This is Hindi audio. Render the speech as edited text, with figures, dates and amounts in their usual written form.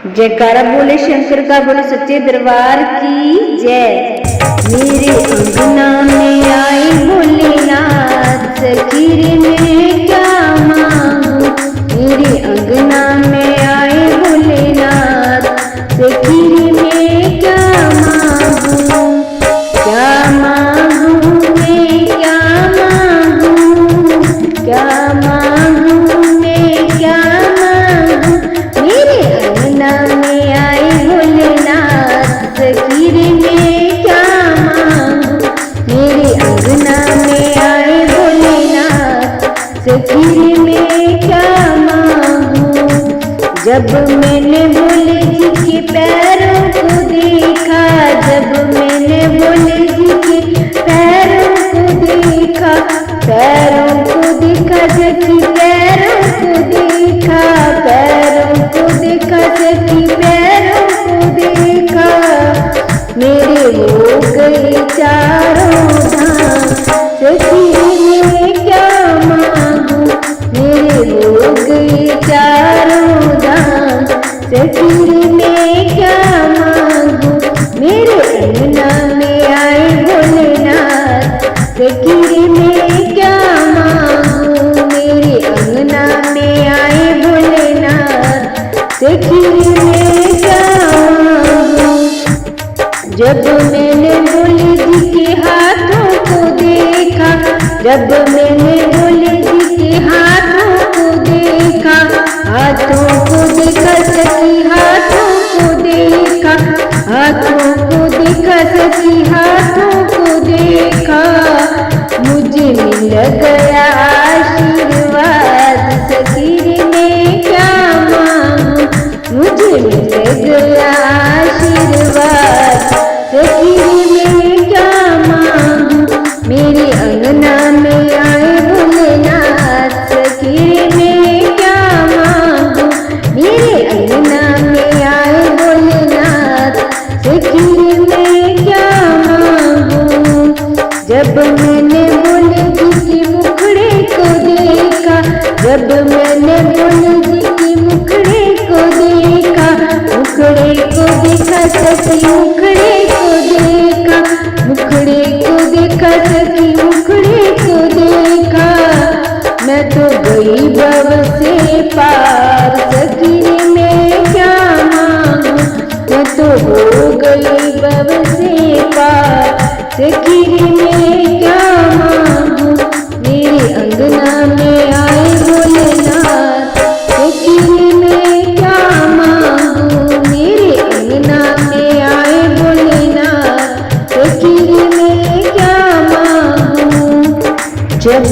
जयकारा बोले शंकर का, बोले सच्चे दरबार की जय। मेरे अंगना में आई भोलेनाथ, सखी रे मैं क्या मांगू। मेरे अंगना में आए भोलेनाथ, सखी रे मैं क्या मांगू। क्या मांगू मैं क्या मांगू, क्या मांगू मैं क्या मांगू। मेरे अंगना में आए भोलेनाथ, सखी रे मैं क्या मांगू। मेरे अंगना में आए भोलेनाथ, सखी रे मैं क्या मांगू। जब मैंने भोले जी के पैरों को देखा, जब मैंने भोले जी के पैरों को देखा, पैरों को देखा सखी पैरों को देखा, पैरों को देखा सखी पैरों को देखा। मेरे हो गए चारों धाम, सखी मैं क्या मांगू। मेरे हो गए चारों धाम, सखी मैं क्या मांगू। मेरे अंगना में आए भोलेनाथ, सखी मैं क्या मांगू। मेरे अंगना में आए भोलेनाथ, सखी मैं क्या मांगू। जब मैंने भोले जी के हाथों को देखा, जब मैंने भोले जी के हाथों को देखा, हाथों को देखा सखी हाथों को देखा, हाथों को देखा सखी हाथों को देखा। मुझे मिल गया आशीर्वाद, सखी रे मैं क्या मांगू। मुझे मिल गया आशीर्वाद, सखी रे मैं क्या मांगू। मेरे अंगना में आए भोलेनाथ, सखी रे मैं क्या मांगू। मेरे अंगना में आए भोलेनाथ, सखी रे मैं क्या मांगू। जब मैंने भोले जी के मुखड़े को देखा, जब मैंने भोले जी के मुखड़े को देखा, मुखड़े को देखा सखी मुखड़े को देखा, मुखड़े को देखा सखी मुखड़े को देखा। मैं तो गई भव से पार, सखी रे मैं क्या मांगू। मैं तो हो गई भव से पार, सखी रे मैं क्या मांगू। मेरे अंगना में आए भोलेनाथ, सखी रे मैं क्या मांगू। मेरे अंगना में आए भोलेनाथ, सखी रे मैं क्या मांगू। जब